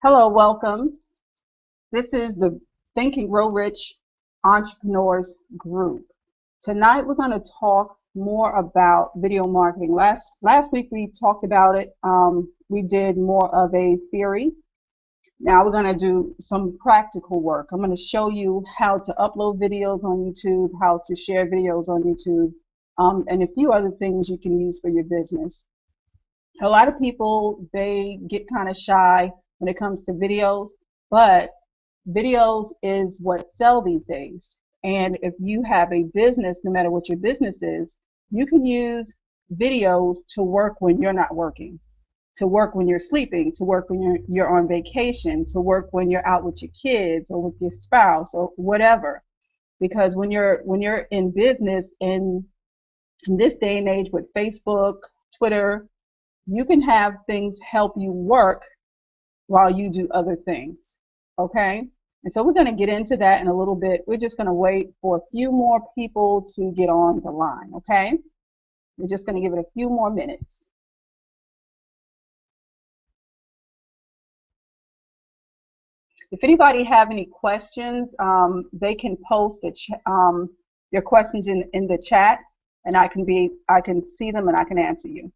Hello, welcome. This is the Think and Grow Rich Entrepreneurs Group. Tonight we're going to talk more about video marketing. Last week we talked about it. We did more of a theory. Now we're going to do some practical work. I'm going to show you how to upload videos on YouTube, how to share videos on YouTube, and a few other things you can use for your business. A lot of people, they get kind of shy when it comes to videos, but videos is what sell these days. And if you have a business, no matter what your business is, you can use videos to work when you're not working, to work when you're sleeping, to work when you're on vacation, to work when you're out with your kids or with your spouse or whatever. Because when you're in business in this day and age with Facebook, Twitter, you can have things help you work while you do other things. Okay? And so we're going to get into that in a little bit. We're just going to wait for a few more people to get on the line. Okay? We're just going to give it a few more minutes. If anybody have any questions, they can post their questions in the chat, and I can see them and I can answer you.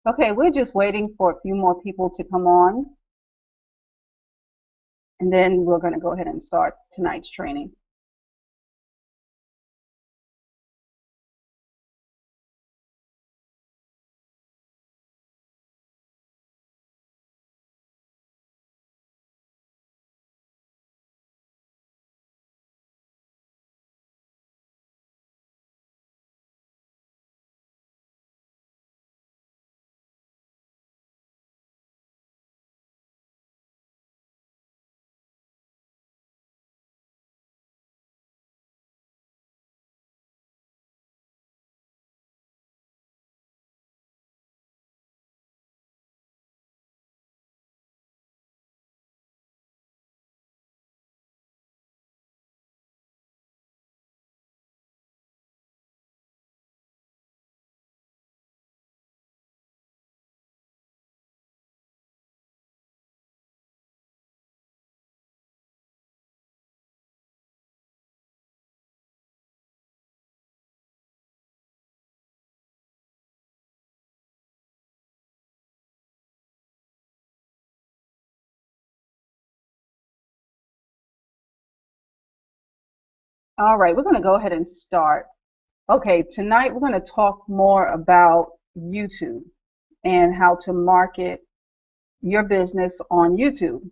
Okay, we're just waiting for a few more people to come on, and then we're going to go ahead and start tonight's training. All right, we're going to go ahead and start. Okay, tonight we're going to talk more about YouTube and how to market your business on YouTube.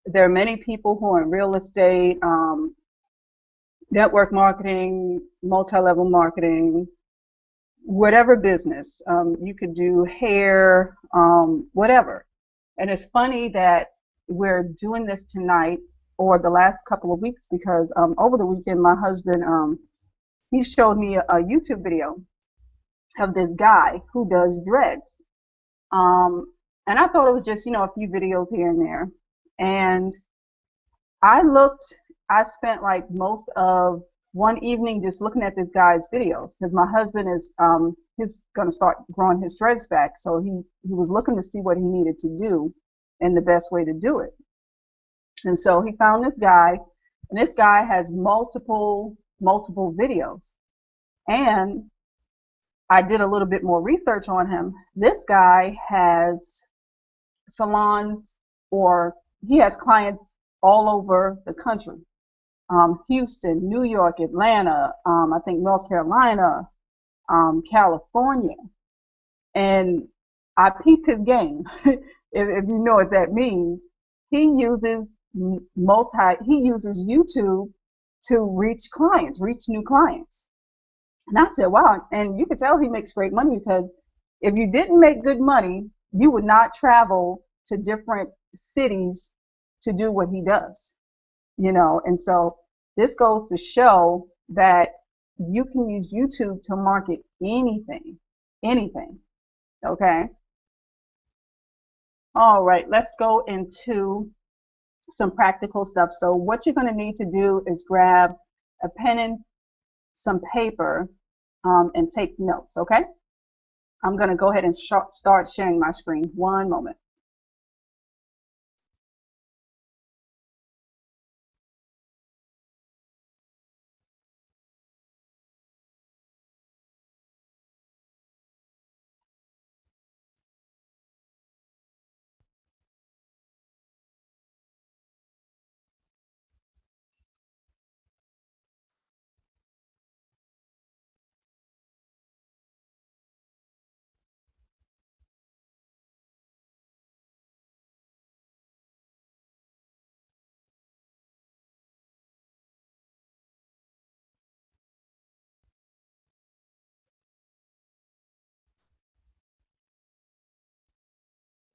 There are many people who are in real estate, network marketing, multi-level marketing, whatever business. You could do hair, whatever. And it's funny that we're doing this tonight or the last couple of weeks because over the weekend my husband he showed me a YouTube video of this guy who does dreads. Um, and I thought it was just, a few videos here and there. And I looked, I spent like most of one evening just looking at this guy's videos because my husband is, he's going to start growing his dreads back. So he was looking to see what he needed to do and the best way to do it. And so he found this guy, and this guy has multiple videos. And I did a little bit more research on him. This guy has salons, or he has clients all over the country. Houston, New York, Atlanta, I think North Carolina, California. And I peeped his game. if you know what that means, he uses he uses YouTube to reach clients, reach new clients. And I said, wow. And you could tell he makes great money, because if you didn't make good money, you would not travel to different cities to do what he does, you know. And so this goes to show that you can use YouTube to market anything, anything. Okay. All right, let's go into some practical stuff. So what you're going to need to do is grab a pen and some paper, and take notes. Okay. I'm going to go ahead and start sharing my screen. One moment.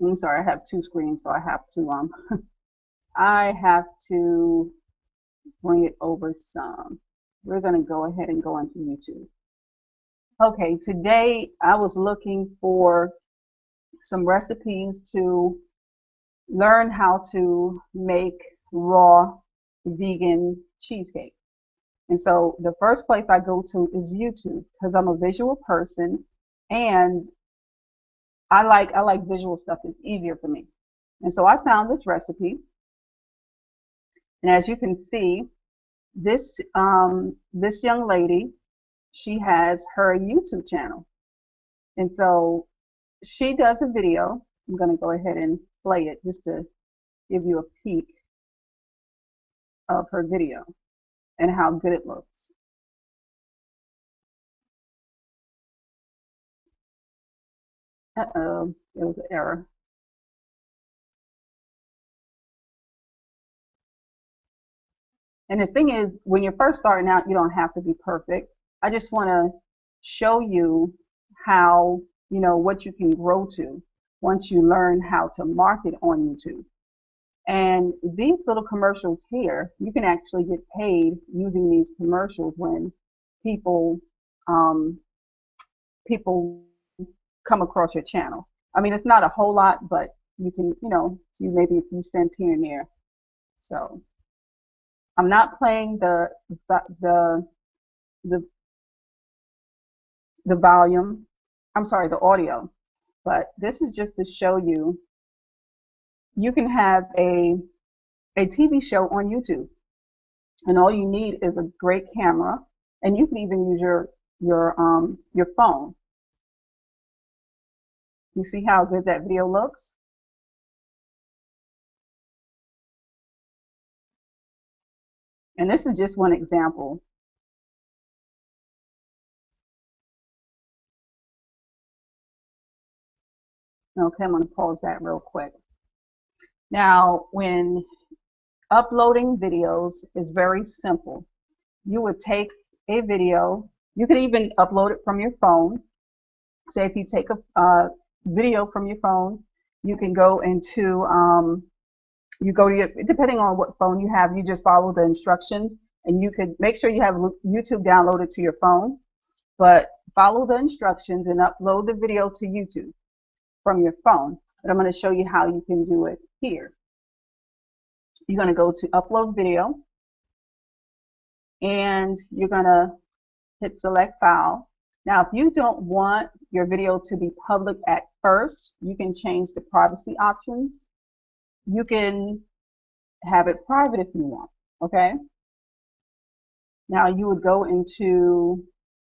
I'm sorry, I have two screens, so I have to I have to bring it over some. We're going to go ahead and go into YouTube. Okay, today I was looking for some recipes to learn how to make raw vegan cheesecake. And so the first place I go to is YouTube, because I'm a visual person, and I like visual stuff. It's easier for me. And so I found this recipe, and as you can see, this young lady, she has her YouTube channel, and so she does a video. I'm going to go ahead and play it just to give you a peek of her video and how good it looks. Uh-oh, there was an error. And the thing is, when you're first starting out, you don't have to be perfect. I just want to show you how, you know, what you can grow to once you learn how to market on YouTube. And these little commercials here, you can actually get paid using these commercials when people um, people come across your channel. I mean, it's not a whole lot, but you can, you know, you maybe a few cents here and there. So I'm not playing the the the volume. I'm sorry, the audio. But this is just to show you you can have a TV show on YouTube, and all you need is a great camera, and you can even use your phone. You see how good that video looks? And this is just one example. Okay, I'm going to pause that real quick. Now, when uploading videos is very simple. You would take a video, you could even upload it from your phone. Say if you take a video from your phone, you can go into, you go to your, depending on what phone you have, you just follow the instructions, and you could make sure you have YouTube downloaded to your phone, but follow the instructions and upload the video to YouTube from your phone. But I'm going to show you how you can do it here. You're going to go to upload video, and you're going to hit select file. Now, if you don't want your video to be public at first, you can change the privacy options. You can have it private if you want. Okay. Now you would go into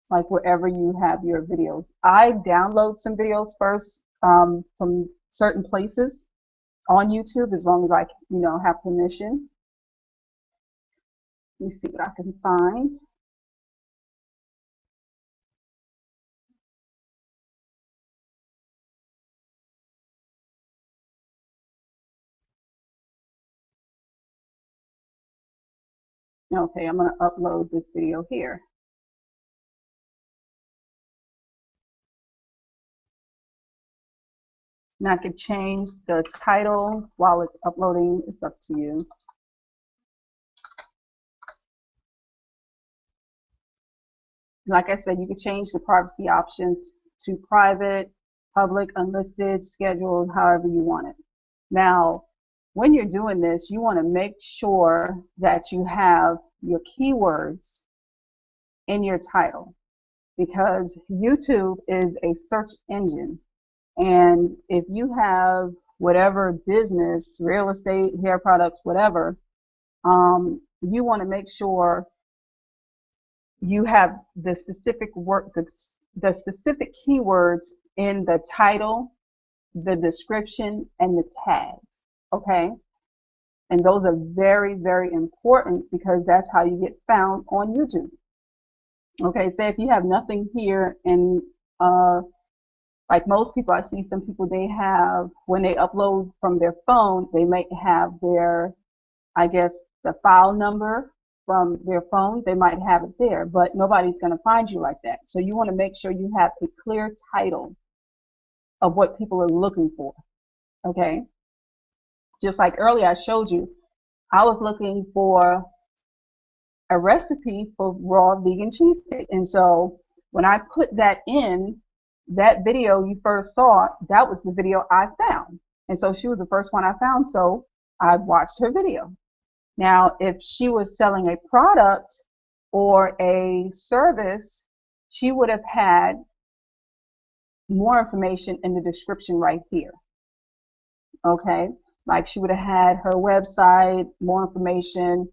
like wherever you have your videos. I download some videos first from certain places on YouTube as long as I, have permission. Let me see what I can find. Okay, I'm going to upload this video here. Now I can change the title while it's uploading. It's up to you. Like I said, you can change the privacy options to private, public, unlisted, scheduled, however you want it. Now, when you're doing this, you want to make sure that you have your keywords in your title, because YouTube is a search engine. And if you have whatever business, real estate, hair products, whatever, you want to make sure you have the specific the specific keywords in the title, the description, and the tags. Okay. And those are very, very important because that's how you get found on YouTube. Okay. Say if you have nothing here, and like most people, I see some people, they have, when they upload from their phone, they might have their, I guess, the file number from their phone. They might have it there, but nobody's going to find you like that. So you want to make sure you have a clear title of what people are looking for. Okay. Just like earlier I showed you, I was looking for a recipe for raw vegan cheesecake. And so when I put that in, that video you first saw, that was the video I found. And so she was the first one I found, so I watched her video. Now, if she was selling a product or a service, she would have had more information in the description right here. Okay, like she would have had her website, more information.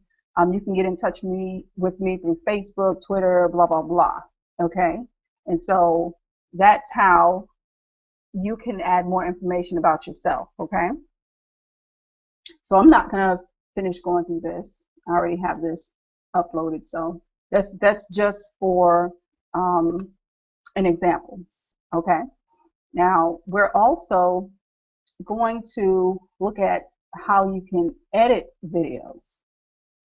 You can get in touch with me through Facebook, Twitter, blah, blah, blah. Okay, and so that's how you can add more information about yourself. Okay, so I'm not going to finish going through this. I already have this uploaded, so that's just for an example. Okay, now we're also going to look at how you can edit videos.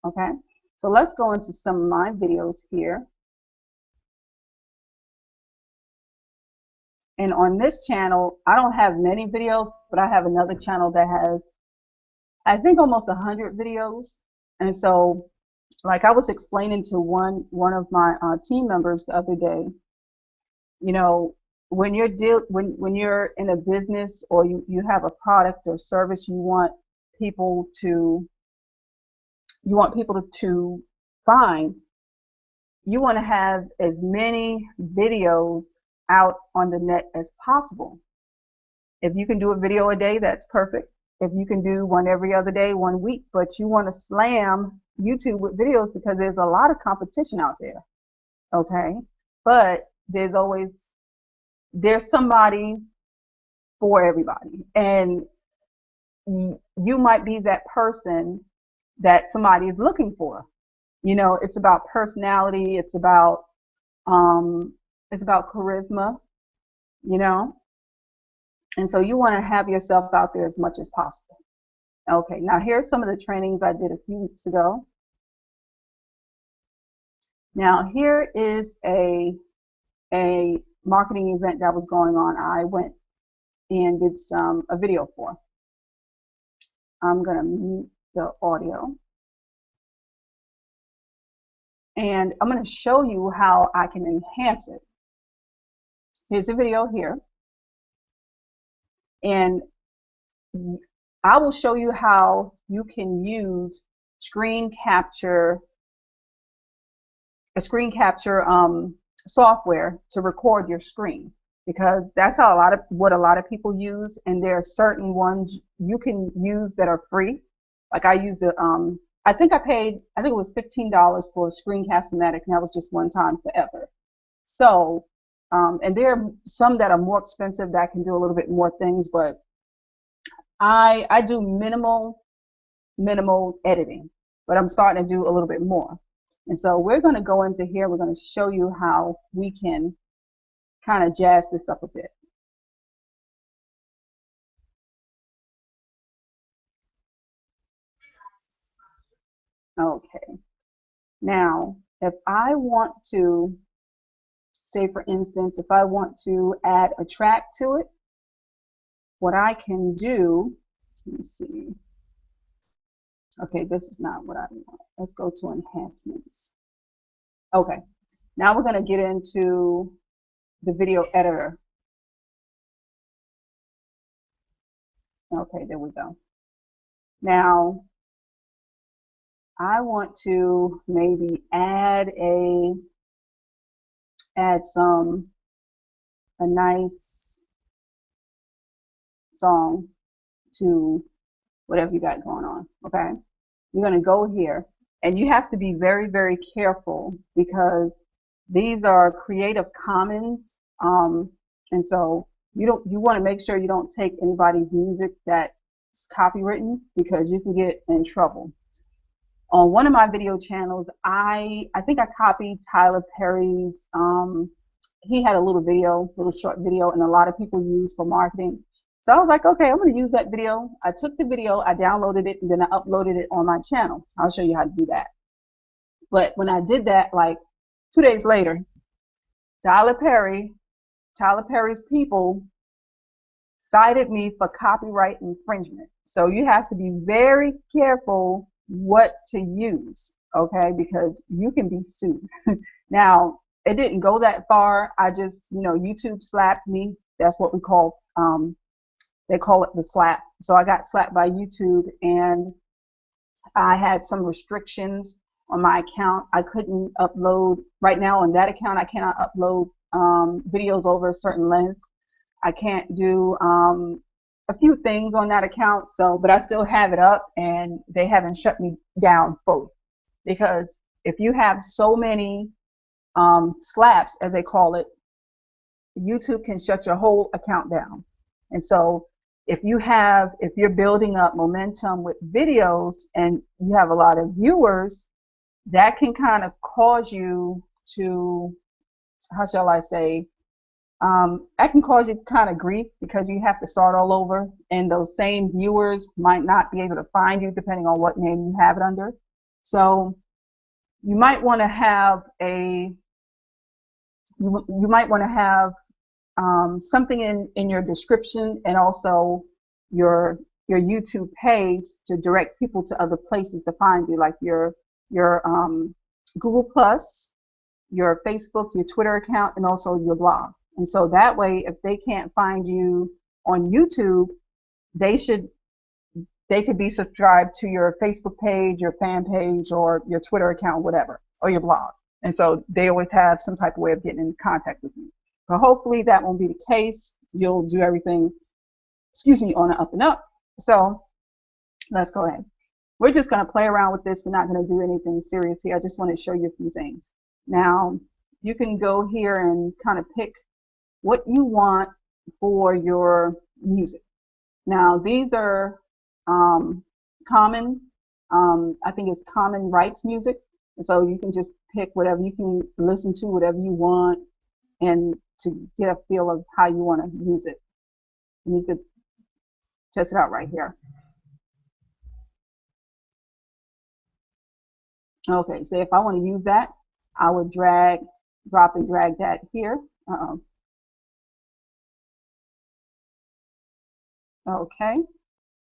Okay, so let's go into some of my videos here. And on this channel, I don't have many videos, but I have another channel that has, I think, almost 100 videos. And so, like I was explaining to one of my team members the other day, when you're in a business or you have a product or service, you want people to find, you want to have as many videos out on the net as possible. If you can do a video a day, that's perfect. If you can do one every other day, 1 week, but you want to slam YouTube with videos because there's a lot of competition out there. Okay, but there's somebody for everybody, and you might be that person that somebody is looking for. It's about personality, it's about charisma, and so you want to have yourself out there as much as possible. Okay, now here's some of the trainings I did a few weeks ago. Now here is a marketing event that was going on. I went and did a video for. I'm going to mute the audio. And I'm going to show you how I can enhance it. Here's a video here. And I will show you how you can use screen capture software to record your screen, because that's how what a lot of people use, and there are certain ones you can use that are free. Like I used it, I think it was $15 for Screencast-O-Matic, and that was just one time forever. So, and there are some that are more expensive that can do a little bit more things, but I do minimal editing, but I'm starting to do a little bit more. And so we're going to go into here. We're going to show you how we can kind of jazz this up a bit. Okay. Now, if I want to, say for instance, if I want to add a track to it, what I can do, let me see. Okay, this is not what I want. Let's go to enhancements. Okay, now we're going to get into the video editor. Okay, there we go. Now, I want to maybe add a nice song to whatever you got going on. Okay, you're going to go here, and you have to be very, very careful because these are Creative Commons, and so you want to make sure you don't take anybody's music that's copywritten, because you can get in trouble. On one of my video channels, I think I copied Tyler Perry's, he had a little short video, and a lot of people use for marketing. So I was like, okay, I'm going to use that video. I took the video, I downloaded it, and then I uploaded it on my channel. I'll show you how to do that. But when I did that, like 2 days later, Tyler Perry's people cited me for copyright infringement. So you have to be very careful what to use, okay, because you can be sued. Now, it didn't go that far. I just, YouTube slapped me. That's what we call, they call it the slap. So I got slapped by YouTube, and I had some restrictions on my account. I couldn't upload, right now on that account, I cannot upload videos over a certain length. I can't do a few things on that account, but I still have it up, and they haven't shut me down fully. Because if you have so many slaps, as they call it, YouTube can shut your whole account down. And so if you're building up momentum with videos and you have a lot of viewers, that can kind of cause you to, how shall I say, that can cause you kind of grief, because you have to start all over, and those same viewers might not be able to find you depending on what name you have it under. So you might want to have something in your description, and also your YouTube page, to direct people to other places to find you, like your Google Plus, your Facebook, your Twitter account, and also your blog. And so that way, if they can't find you on YouTube, they could be subscribed to your Facebook page, your fan page, or your Twitter account, whatever, or your blog. And so they always have some type of way of getting in contact with you. But hopefully that won't be the case. You'll do everything, on the up and up. So let's go ahead. We're just going to play around with this. We're not going to do anything serious here. I just want to show you a few things. Now, you can go here and kind of pick what you want for your music. Now, these are common, I think it's common rights music. And so you can just pick whatever, you can listen to whatever you want, and to get a feel of how you want to use it. And you could test it out right here. Okay, so if I want to use that, I would drop and drag that here. Okay,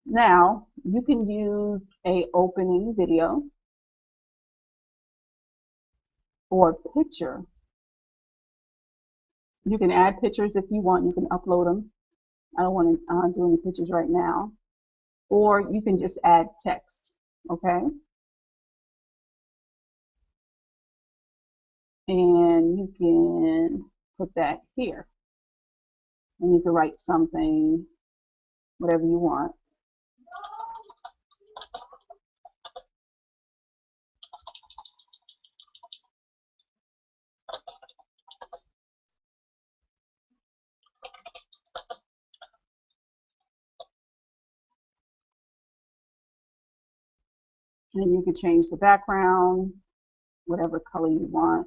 now you can use a opening video or picture. You can add pictures if you want. You can upload them. I don't want to do any pictures right now. Or you can just add text, okay? And you can put that here. And you can write something, whatever you want. And you can change the background, whatever color you want.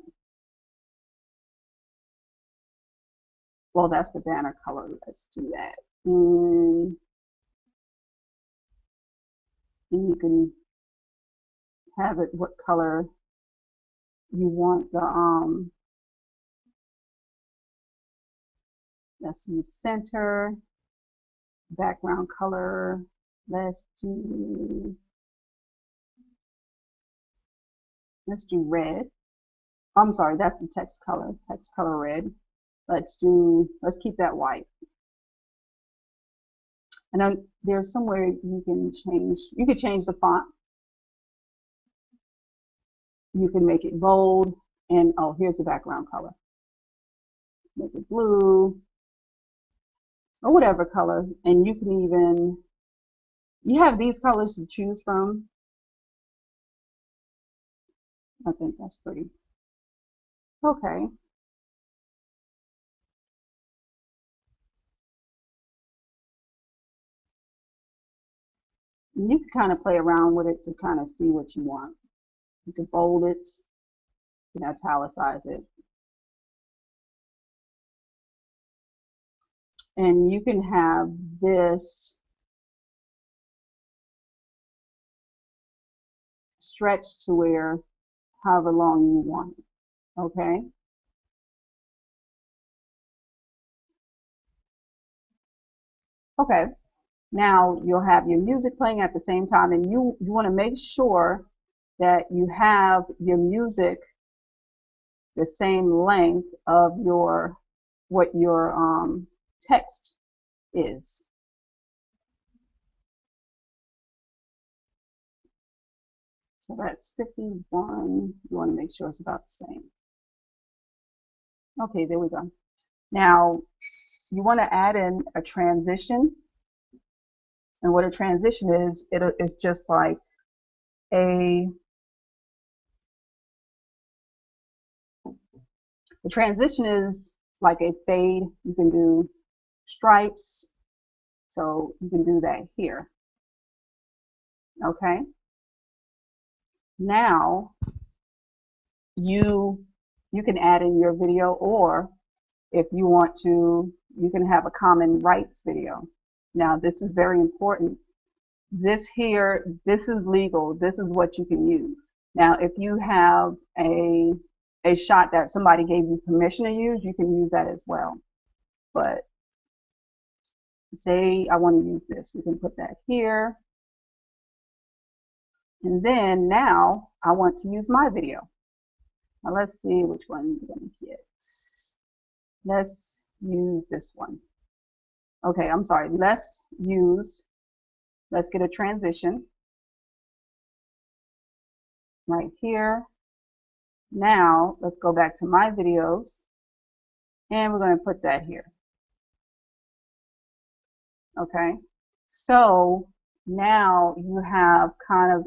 Well, that's the banner color. Let's do that. And you can have it what color you want the that's in the center. Background color. Let's do red. I'm sorry, that's the text color red. Let's keep that white. And then there's somewhere you can change the font. You can make it bold, and oh, here's the background color. Make it blue or whatever color, and you can you have these colors to choose from. I think that's pretty. Okay. And you can kind of play around with it to kind of see what you want. You can bold it, you can italicize it. And you can have this stretch to where however long you want it. Okay. Okay. Now you'll have your music playing at the same time, and you want to make sure that you have your music the same length of what your text is. So that's 51. You want to make sure it's about the same. Okay, there we go. Now you want to add in a transition. And what a transition is, it's just like the transition is like a fade. You can do stripes, so you can do that here. Okay. Now you can add in your video, or if you want to, you can have a common rights video. Now this is very important. This here, this is legal. This is what you can use. Now if you have a shot that somebody gave you permission to use, you can use that as well. But say I want to use this, you can put that here. And then now I want to use my video. Now let's see which one we're going to get. Let's use this one. Okay, I'm sorry. Let's get a transition right here. Now let's go back to my videos, and we're going to put that here. Okay, so now you have kind of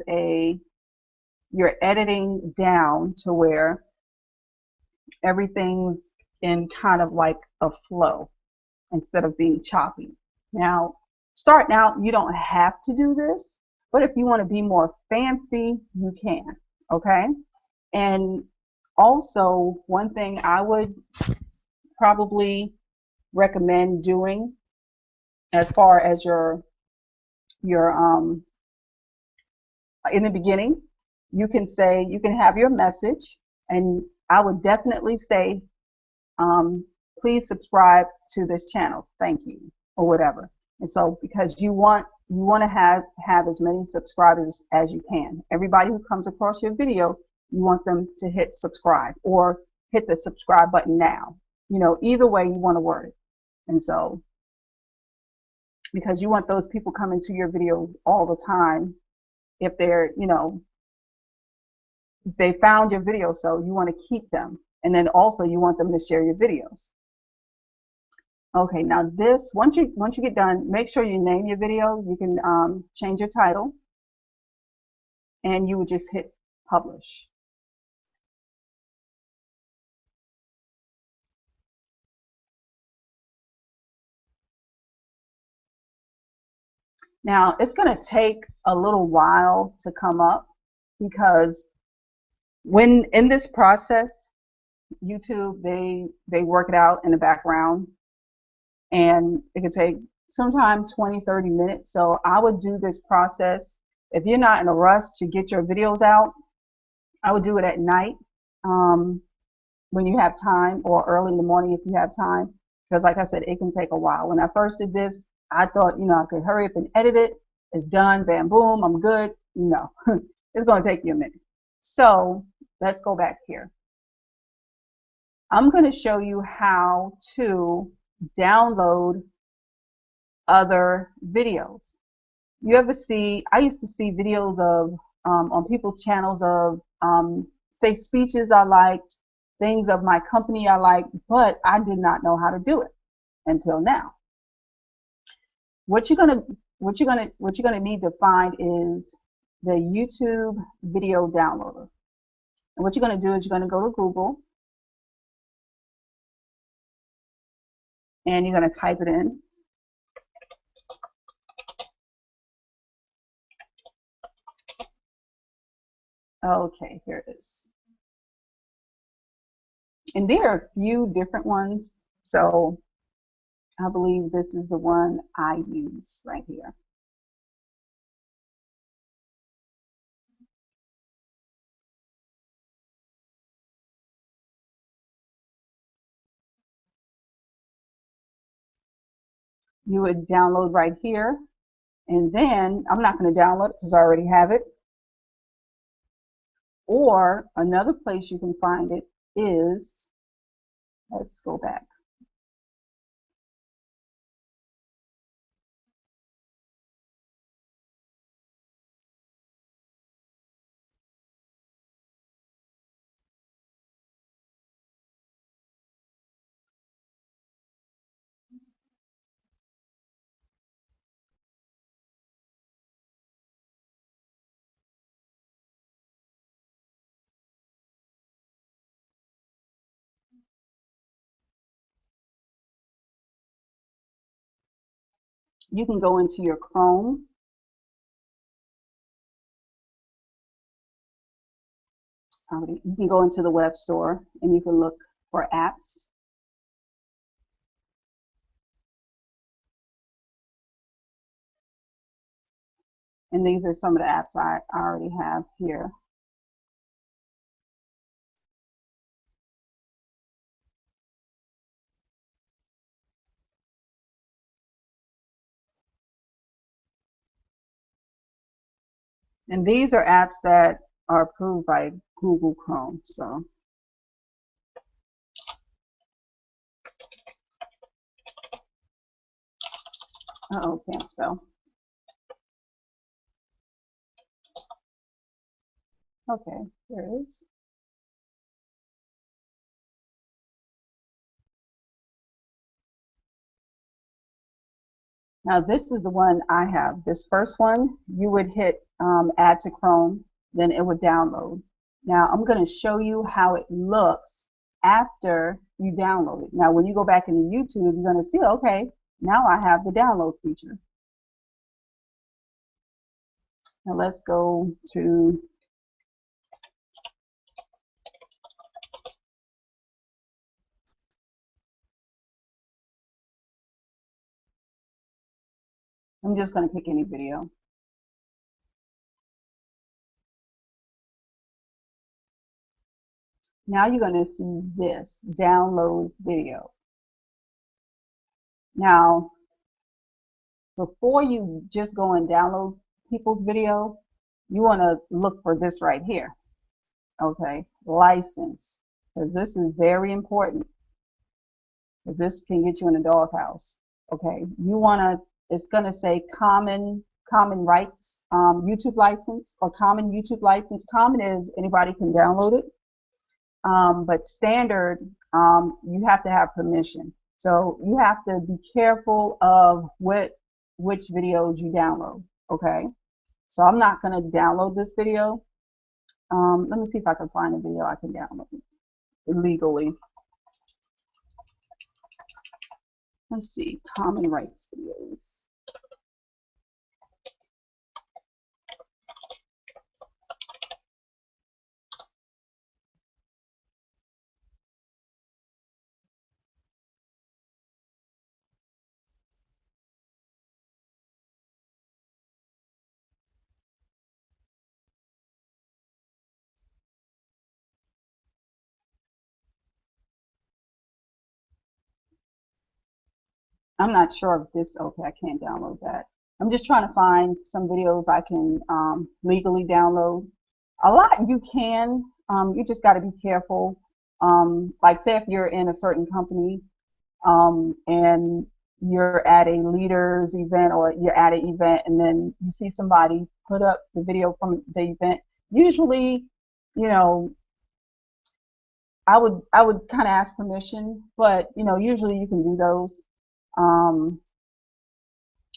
you're editing down to where everything's in kind of like a flow instead of being choppy. Now, starting out, you don't have to do this, but if you want to be more fancy, you can. Okay, and also one thing I would probably recommend doing as far as your in the beginning, you can have your message, and I would definitely say please subscribe to this channel, thank you, or whatever. And so because you want to have as many subscribers as you can. Everybody who comes across your video, you want them to hit subscribe or hit the subscribe button now. You know, either way you want to word it. And so because you want those people coming to your video all the time, if they're, you know, they found your video, so you want to keep them. And then also you want them to share your videos. Okay, now this, once you get done, make sure you name your video. You can change your title, and you would just hit publish. Now it's going to take a little while to come up. because when in this process, YouTube, they work it out in the background, and it could take sometimes 20-30 minutes. So I would do this process. If you're not in a rush to get your videos out, I would do it at night, um, when you have time, or early in the morning if you have time, because like I said, it can take a while. When I first did this, I thought, I could hurry up and edit it. It's done, bam, boom, I'm good. No, it's going to take you a minute. So let's go back here. I'm going to show you how to download other videos. You ever see, I used to see videos of, on people's channels of, say, speeches I liked, things of my company I liked, but I did not know how to do it until now. What you're gonna need to find is the YouTube video downloader. And what you're gonna do is you're gonna go to Google, and you're gonna type it in. Okay, here it is. And there are a few different ones, so I believe this is the one I use right here. You would download right here, and then I'm not going to download it because I already have it. Or another place you can find it is, let's go back. You can go into your Chrome. You can go into the web store and you can look for apps. And these are some of the apps I already have here. And these are apps that are approved by Google Chrome. So uh-oh, can't spell. Okay, there it is. Now this is the one I have. This first one, you would hit add to Chrome, then it would download. Now I'm going to show you how it looks after you download it. Now when you go back into YouTube, you're going to see, okay, now I have the download feature. Now let's go to I'm just going to pick any video. Now you're going to see this download video. Now, before you just go and download people's video, you want to look for this right here. Okay, license, because this is very important, because this can get you in a doghouse. Okay, you want to, it's going to say common rights, YouTube license, or common YouTube license. Common is anybody can download it, but standard, you have to have permission. So you have to be careful of which videos you download. Okay, so I'm not going to download this video. Let me see if I can find a video I can download illegally. Let's see, common rights videos. I'm not sure if this, okay, I can't download that. I'm just trying to find some videos I can legally download. A lot you can, you just got to be careful. Like say if you're in a certain company and you're at a leaders event or you're at an event and then you see somebody put up the video from the event, usually, you know, I would kind of ask permission, but you know, usually you can do those. Um,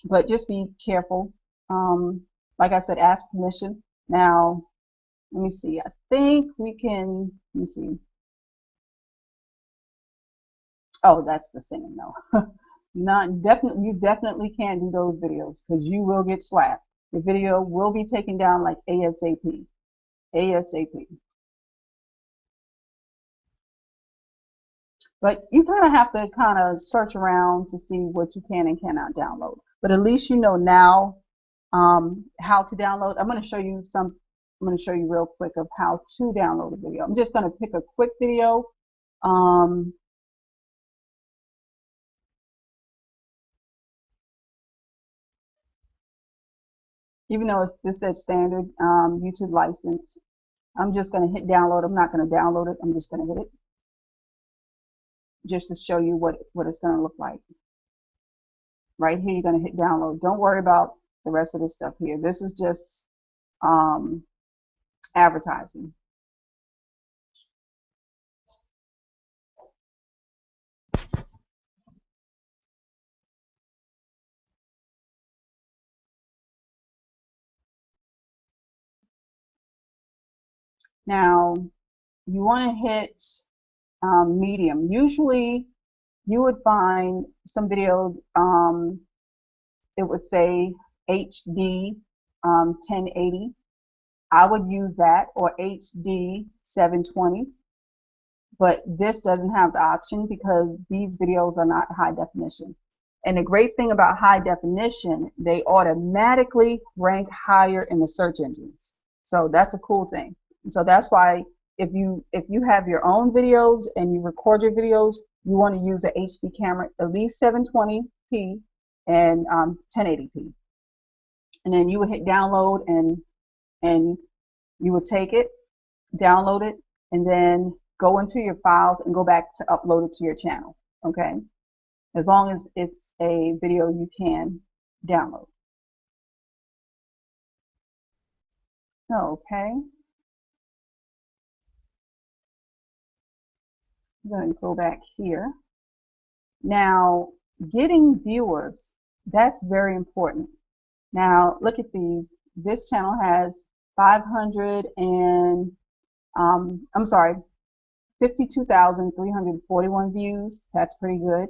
but just be careful. Um, like I said, ask permission. Now, let me see. I think we can. Let me see. Oh, that's the singing. No, not definitely. You definitely can't do those videos because you will get slapped. The video will be taken down like ASAP. ASAP. But you kind of have to kind of search around to see what you can and cannot download. But at least you know now how to download. I'm going to show you some. I'm going to show you real quick of how to download a video. I'm just going to pick a quick video. Um, Even though this says standard YouTube license, I'm just going to hit download. I'm not going to download it. I'm just going to hit it just to show you what it's going to look like. Right here, you're going to hit download. Don't worry about the rest of this stuff here. This is just advertising. Now, you want to hit medium. Usually, you would find some videos, it would say HD 1080. I would use that, or HD 720. But this doesn't have the option because these videos are not high definition. And the great thing about high definition, they automatically rank higher in the search engines. So that's a cool thing. And so that's why if you have your own videos and you record your videos, you want to use an HD camera, at least 720p and 1080p. And then you would hit download and you would take it, download it, and then go into your files and go back to upload it to your channel. Okay, as long as it's a video you can download. Okay, I'm going to go back here. Now, getting viewers, that's very important. Now, look at these. This channel has 500 and I'm sorry, 52,341 views. That's pretty good.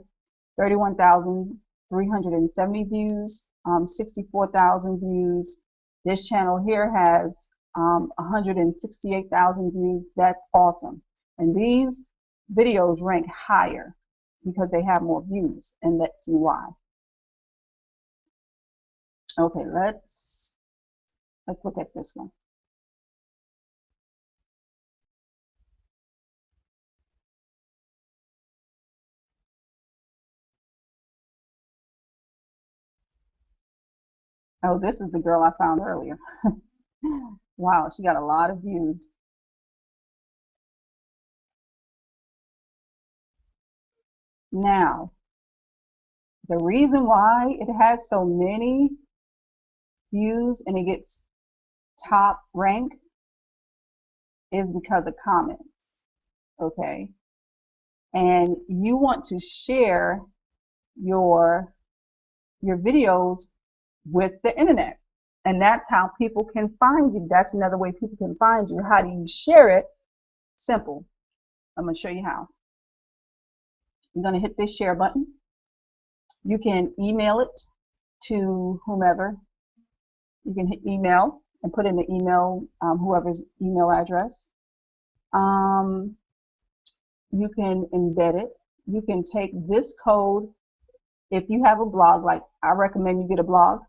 31,370 views, 64,000 views. This channel here has 168,000 views. That's awesome. And these videos rank higher because they have more views, and let's see why. Okay, let's look at this one. Oh, this is the girl I found earlier. Wow, she got a lot of views. Now, the reason why it has so many views and it gets top rank is because of comments. Okay, and you want to share your videos with the internet, and that's how people can find you. That's another way people can find you. How do you share it? Simple. I'm going to show you how. You're going to hit this share button. You can email it to whomever. You can hit email and put in the email, whoever's email address. You can embed it. You can take this code. If you have a blog, like I recommend you get a blog,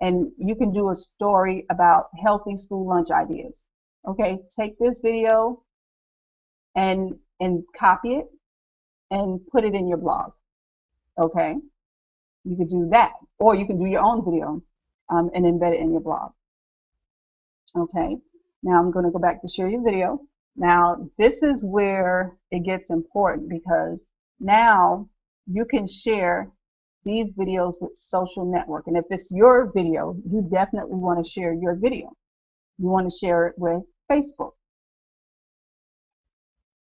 and you can do a story about healthy school lunch ideas. Okay, take this video and copy it and put it in your blog. Okay, You could do that, or you can do your own video and embed it in your blog. Okay, now I'm going to go back to share your video. Now this is where it gets important, because now you can share these videos with social network. And if it's your video, you definitely want to share your video. You want to share it with Facebook.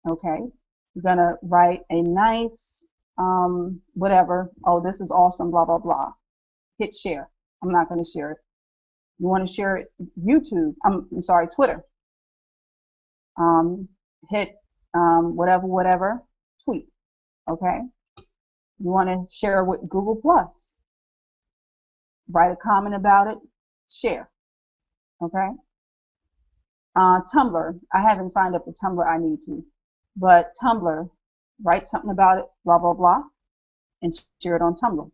Okay, you're going to write a nice whatever. Oh, this is awesome, blah, blah, blah. Hit share. I'm not going to share it. You want to share it YouTube. I'm sorry, Twitter. Hit whatever, tweet. Okay. You want to share with Google Plus. Write a comment about it. Share. Okay. Tumblr. I haven't signed up for Tumblr. I need to. But Tumblr, write something about it, blah, blah, blah, and share it on Tumblr.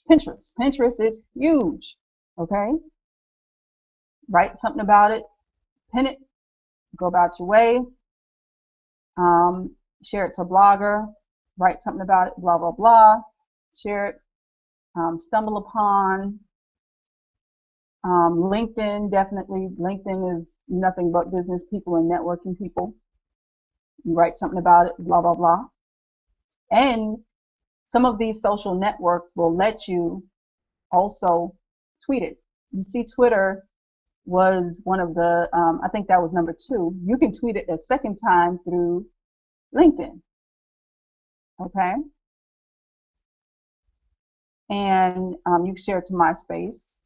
Pinterest. Pinterest is huge. Okay. Write something about it, pin it, go about your way, share it to Blogger, write something about it, blah, blah, blah, share it, stumble upon, LinkedIn, definitely. LinkedIn is nothing but business people and networking people. You write something about it, blah, blah, blah. And some of these social networks will let you also tweet it. You see, Twitter was one of the, I think that was number 2. You can tweet it a second time through LinkedIn. Okay. And you can share it to MySpace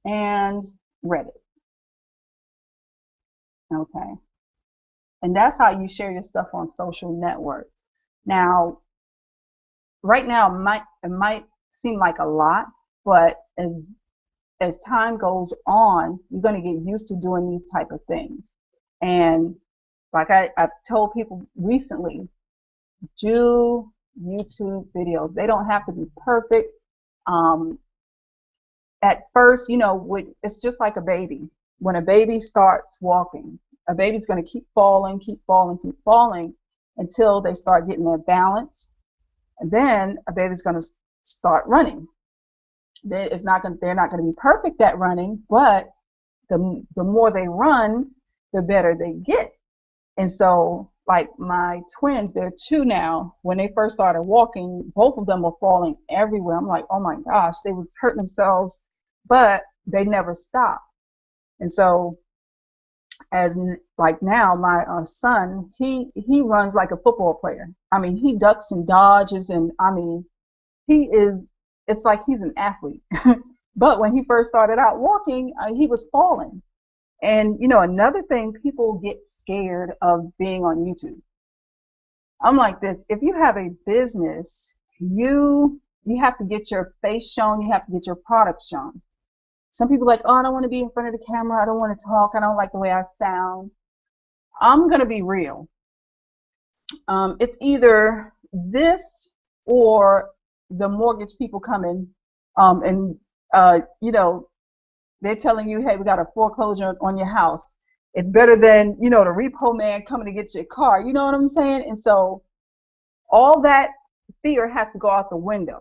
and Reddit. Okay. And that's how you share your stuff on social networks. Now, right now, it might seem like a lot, but as time goes on, you're going to get used to doing these type of things. And like I've told people recently, do YouTube videos. They don't have to be perfect. At first, you know, it's just like a baby. When a baby starts walking, a baby's going to keep falling, keep falling, keep falling until they start getting their balance. And then a baby's going to start running. They're not going to be perfect at running, but the more they run, the better they get. And so, like my twins, they're 2 now. When they first started walking, both of them were falling everywhere. I'm like, oh my gosh, they was hurting themselves, but they never stopped. And so, as like now, my son, he runs like a football player. I mean, he ducks and dodges, and I mean, it's like he's an athlete. But when he first started out walking, he was falling. And you know, another thing, people get scared of being on YouTube. I'm like this: if you have a business, you have to get your face shown, you have to get your product shown. Some people are like, oh, I don't want to be in front of the camera, I don't want to talk, I don't like the way I sound. I'm gonna be real. It's either this or the mortgage people coming and you know, they're telling you, hey, we got a foreclosure on your house. It's better than, you know, the repo man coming to get your car. You know what I'm saying? And so all that fear has to go out the window.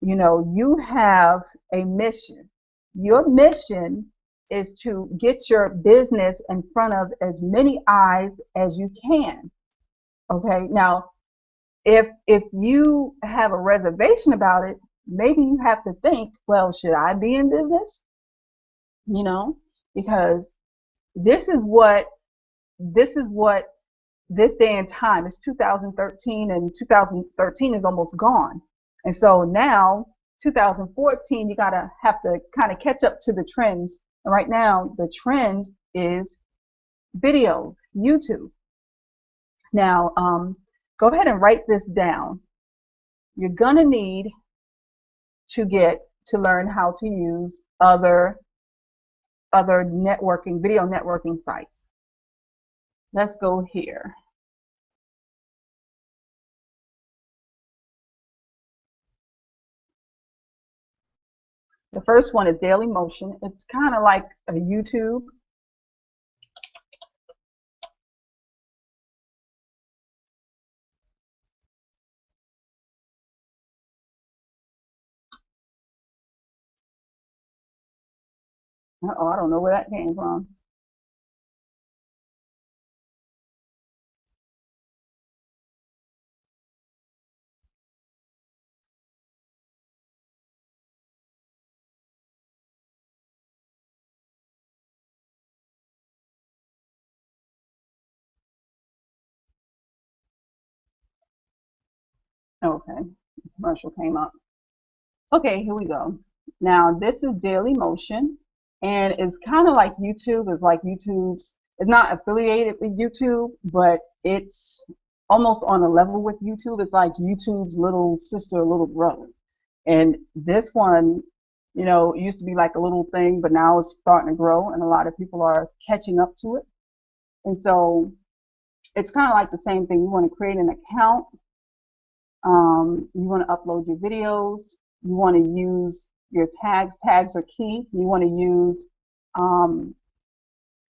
You know, you have a mission. Your mission is to get your business in front of as many eyes as you can. Okay. Now, if you have a reservation about it, maybe you have to think, well, should I be in business? You know, because this is what this day and time. It's 2013, and 2013 is almost gone. And so now 2014, you have to kind of catch up to the trends. And right now the trend is videos, YouTube. Now go ahead and write this down. You're gonna need to learn how to use other networking, video networking sites. Let's go here. The first one is Dailymotion. It's kind of like a YouTube. Uh-oh, I don't know where that came from. Okay, commercial came up. Okay, here we go. Now this is Daily Motion, and it's kind of like YouTube. It's like YouTube's. It's not affiliated with YouTube, but it's almost on a level with YouTube. It's like YouTube's little sister, little brother. And this one, used to be like a little thing, but now it's starting to grow, and a lot of people are catching up to it. And so it's kind of like the same thing. You want to create an account. You want to upload your videos. You want to use your tags. Tags are key. You want to use, um,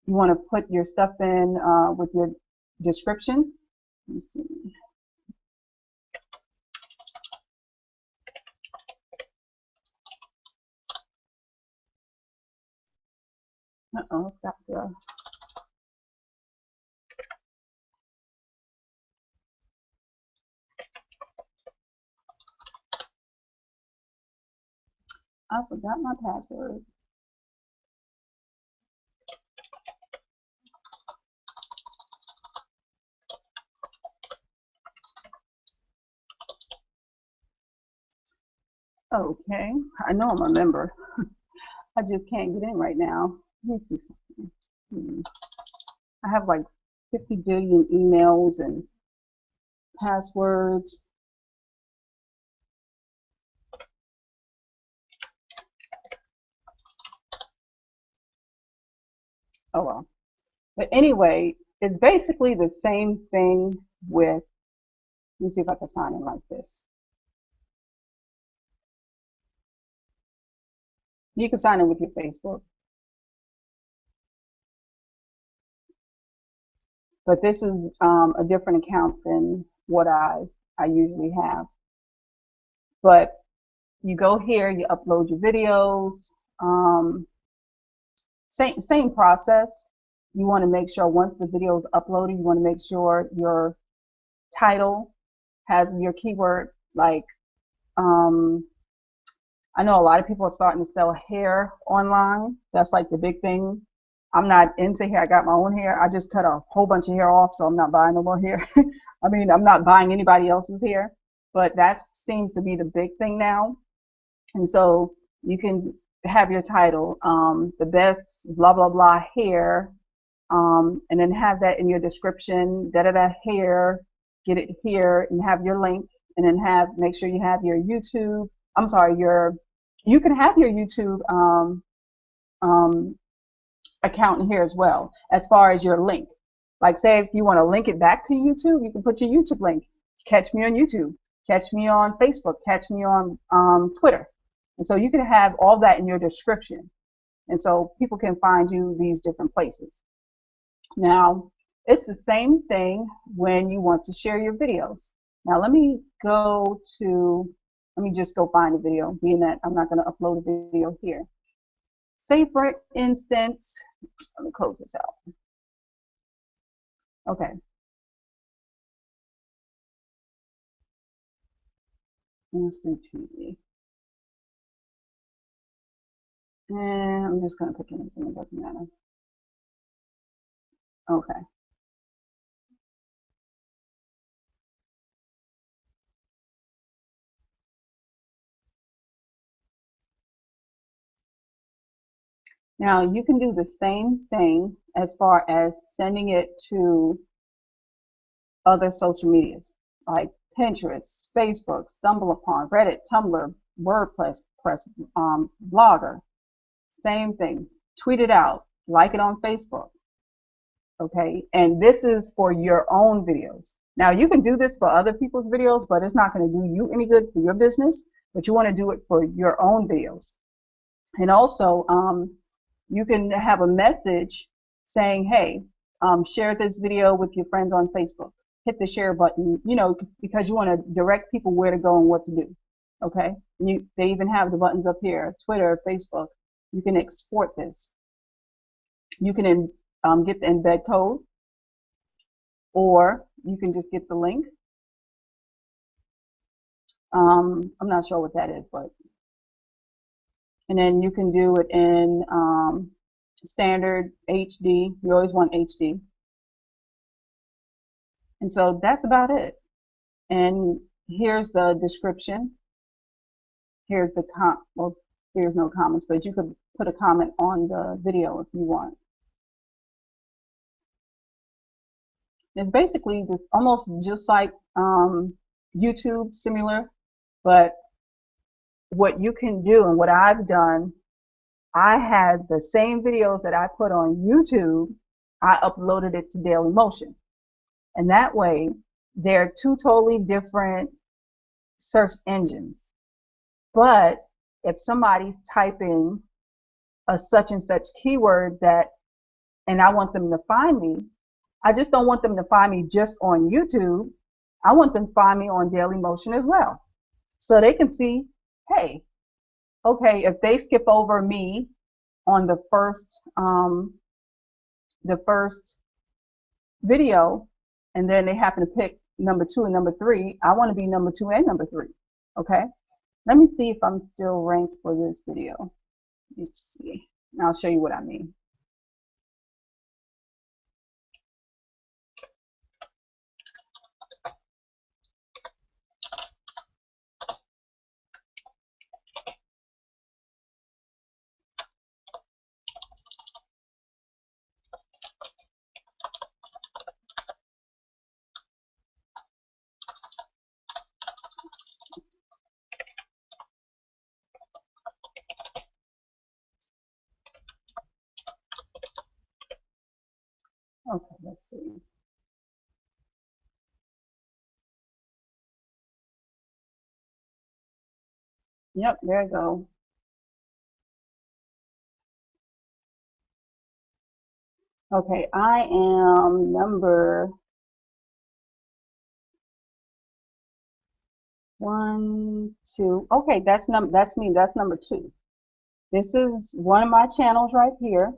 you want to put your stuff in with your description. Let me see. Uh-oh, got the, I forgot my password. Okay, I know I'm a member. I just can't get in right now. Let me see something. I have like 50 billion emails and passwords. Oh well. But anyway, it's basically the same thing with, let me see if I can sign in like this. You can sign in with your Facebook, but this is a different account than what I usually have. But you go here, you upload your videos, same process. You want to make sure once the video is uploaded, you want to make sure your title has your keyword. Like, um, I know a lot of people are starting to sell hair online. That's like the big thing. I'm not into hair. I got my own hair. I just cut a whole bunch of hair off, so I'm not buying no more hair. I mean, I'm not buying anybody else's hair, but that seems to be the big thing now. And so you can have your title, the best blah blah blah hair, and then have that in your description, da da da hair, get it here, and have your link, and then make sure you have your YouTube. I'm sorry, you can have your YouTube um, account in here as well, as far as your link. Like, say if you want to link it back to YouTube, you can put your YouTube link. Catch me on YouTube. Catch me on Facebook. Catch me on Twitter. And so you can have all that in your description. And so people can find you these different places. Now, it's the same thing when you want to share your videos. Now, let me just go find a video, being that I'm not going to upload a video here. Say, for instance, let me close this out. Okay. Let's do TV. And I'm just going to pick anything, it doesn't matter. Okay. Now you can do the same thing as far as sending it to other social medias like Pinterest, Facebook, StumbleUpon, Reddit, Tumblr, WordPress, Blogger. Same thing. Tweet it out. Like it on Facebook. Okay. And this is for your own videos. Now you can do this for other people's videos, but it's not going to do you any good for your business. But you want to do it for your own videos. And also, you can have a message saying, hey, share this video with your friends on Facebook. Hit the share button, because you want to direct people where to go and what to do. Okay. They even have the buttons up here, Twitter, Facebook. You can export this. You can get the embed code, or you can just get the link. I'm not sure what that is, but and then you can do it in standard HD. You always want HD. And so that's about it. And here's the description. Here's the well, there's no comments, but you could put a comment on the video if you want. It's basically this almost just like YouTube, similar, but what you can do and what I've done, I had the same videos that I put on YouTube, I uploaded it to Dailymotion. And that way, they're two totally different search engines. But if somebody's typing a such and such keyword and I want them to find me, I just don't want them to find me just on YouTube. I want them to find me on Dailymotion as well. So they can see, hey, okay, if they skip over me on the first video, and then they happen to pick number 2 and number 3, I want to be number 2 and number 3. Okay, let me see if I'm still ranked for this video. Let's see, and I'll show you what I mean. Okay, let's see. Yep, there you go. Okay, I am number 1, 2. Okay, that's me. That's number 2. This is one of my channels right here,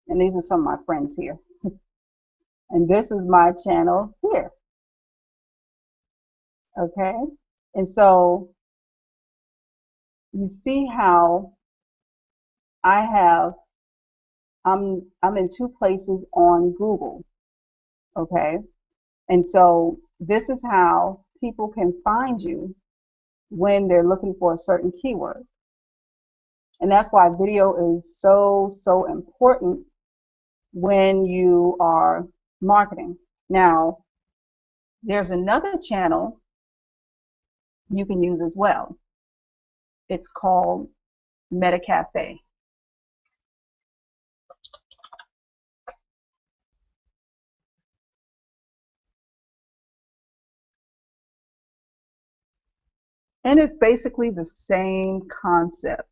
and these are some of my friends here. And this is my channel here. Okay, and so you see how I'm in 2 places on Google. Okay, and so this is how people can find you when they're looking for a certain keyword. And that's why video is so important when you are marketing. Now, there's another channel you can use as well. It's called MetaCafe. And it's basically the same concept,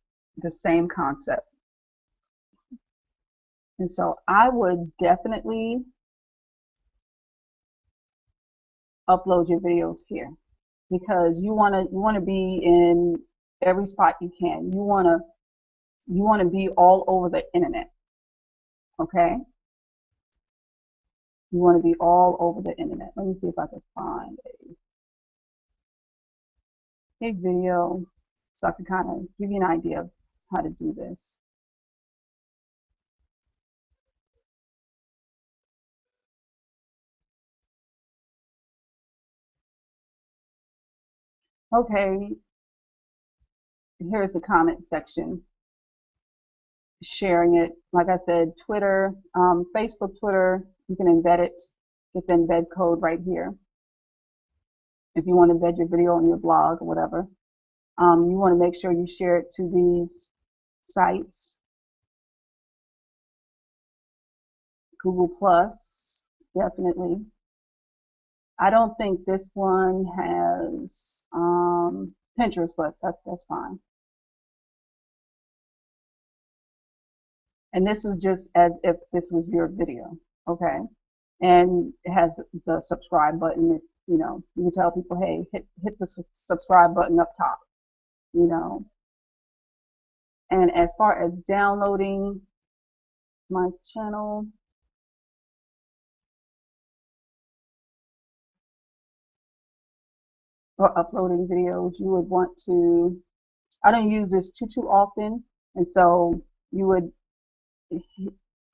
And so I would definitely upload your videos here, because you want to be in every spot you can. You want to be all over the internet. Okay? You want to be all over the internet. Let me see if I can find a video so I can kind of give you an idea of how to do this. Okay, here's the comment section. Sharing it, like I said, Twitter, Facebook, Twitter, you can embed it, get the embed code right here. If you want to embed your video on your blog or whatever, you want to make sure you share it to these sites. Google Plus, definitely. I don't think this one has Pinterest, but that's fine. And this is just as if this was your video, okay? And it has the subscribe button. You know, you can tell people, hey, hit the subscribe button up top, you know. And as far as downloading, my channel. Or uploading videos, you would want to, I don't use this too often, and so you would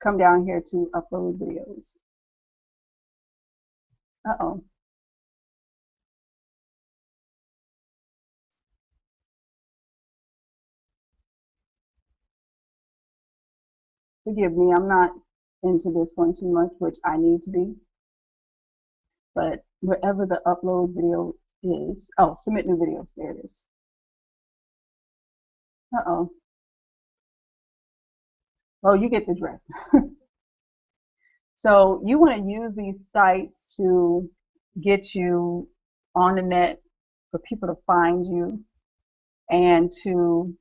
come down here to upload videos. Uh-oh. Forgive me, I'm not into this one too much, which I need to be. But wherever the upload video is, oh, submit new videos, there it is. Uh-oh. Well, you get the drift. So you want to use these sites to get you on the net, for people to find you, and to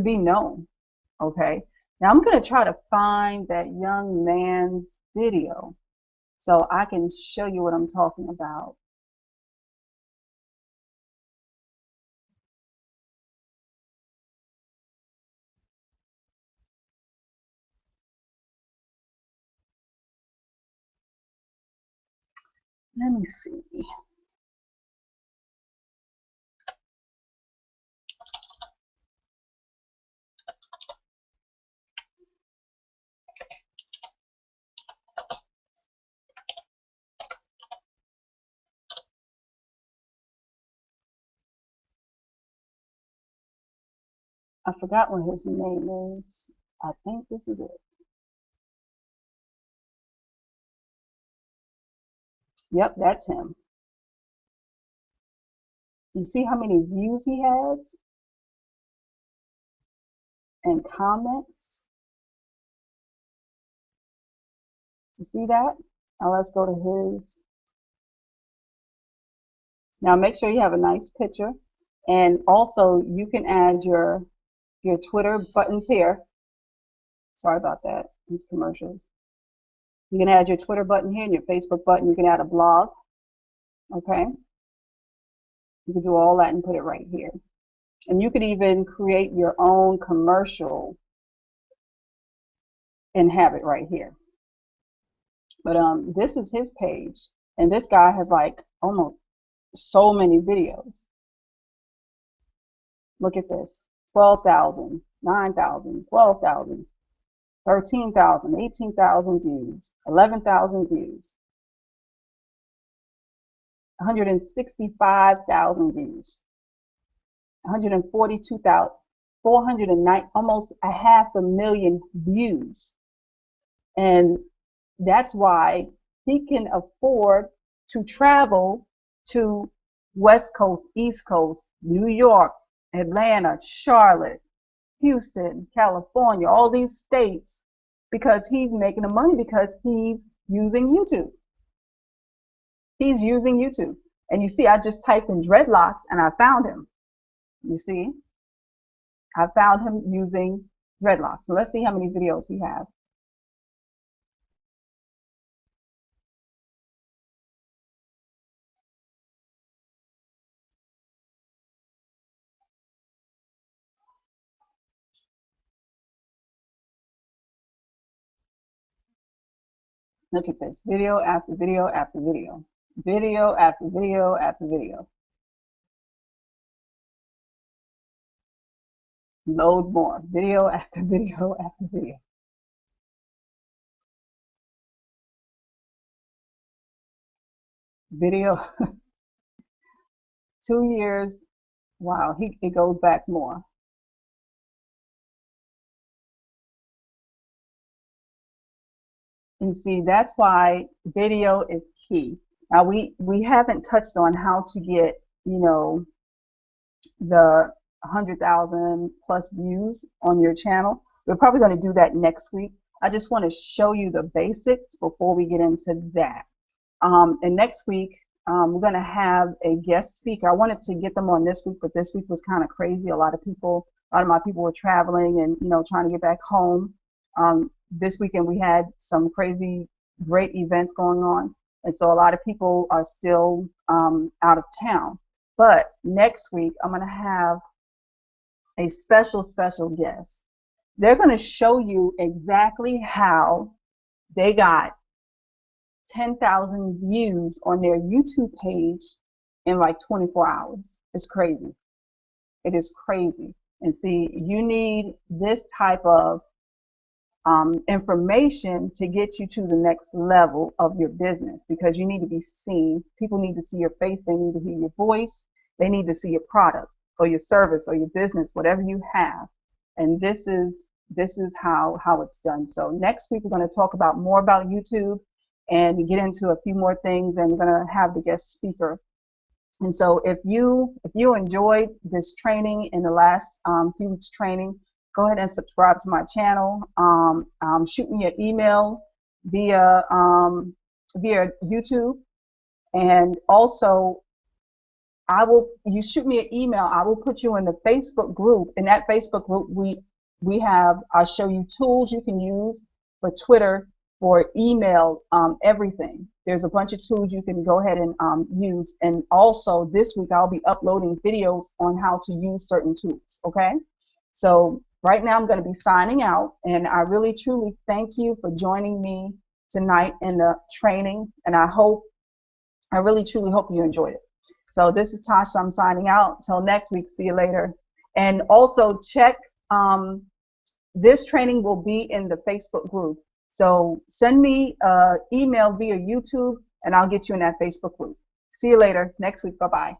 be known. Okay. Now I'm going to try to find that young man's video so I can show you what I'm talking about. Let me see. I forgot what his name is. I think this is it. Yep, that's him. You see how many views he has and comments? You see that? Now let's go to his. Now make sure you have a nice picture, and also you can add your Twitter buttons here. Sorry about that, these commercials. You can add your Twitter button here and your Facebook button. You can add a blog. Okay. You can do all that and put it right here. And you could even create your own commercial and have it right here. But this is his page, and this guy has like almost so many videos. Look at this: 12,000, 9,000, 12,000, 13,000, 18,000 views, 11,000 views, 165,000 views, 142,000, 409, almost a 500,000 views. And that's why he can afford to travel to West Coast, East Coast, New York, Atlanta, Charlotte, Houston, California, all these states, because he's making the money because he's using YouTube. He's using YouTube. And you see, I just typed in dreadlocks and I found him. You see, I found him using dreadlocks. So let's see how many videos he has. Look at this, video after video after video, video after video after video. Load more, video after video after video. Video, 2 years, wow, it goes back more. And see, that's why video is key. Now we haven't touched on how to get, the 100,000 plus views on your channel. We're probably going to do that next week. I just want to show you the basics before we get into that. And next week, we're going to have a guest speaker. I wanted to get them on this week, but this week was kind of crazy. A lot of my people were traveling and, trying to get back home. This weekend we had some crazy, great events going on. And so a lot of people are still out of town. But next week, I'm going to have a special guest. They're going to show you exactly how they got 10,000 views on their YouTube page in like 24 hours. It's crazy. It is crazy. And see, you need this type of information to get you to the next level of your business, because you need to be seen. People need to see your face. They need to hear your voice. They need to see your product or your service or your business, whatever you have. And this is how it's done. So next week we're going to talk about more about YouTube and get into a few more things, and we're going to have the guest speaker. And so if you enjoyed this training in the last few weeks training, go ahead and subscribe to my channel. Shoot me an email via YouTube, and also you shoot me an email. I will put you in the Facebook group. In that Facebook group, I'll show you tools you can use for Twitter, for email, everything. There's a bunch of tools you can go ahead and use. And also this week I'll be uploading videos on how to use certain tools. Okay, so right now I'm going to be signing out, and I really truly thank you for joining me tonight in the training, and I really truly hope you enjoyed it. So this is Tasha. I'm signing out. Till next week. See you later. And also check, this training will be in the Facebook group. So send me an email via YouTube, and I'll get you in that Facebook group. See you later next week. Bye-bye.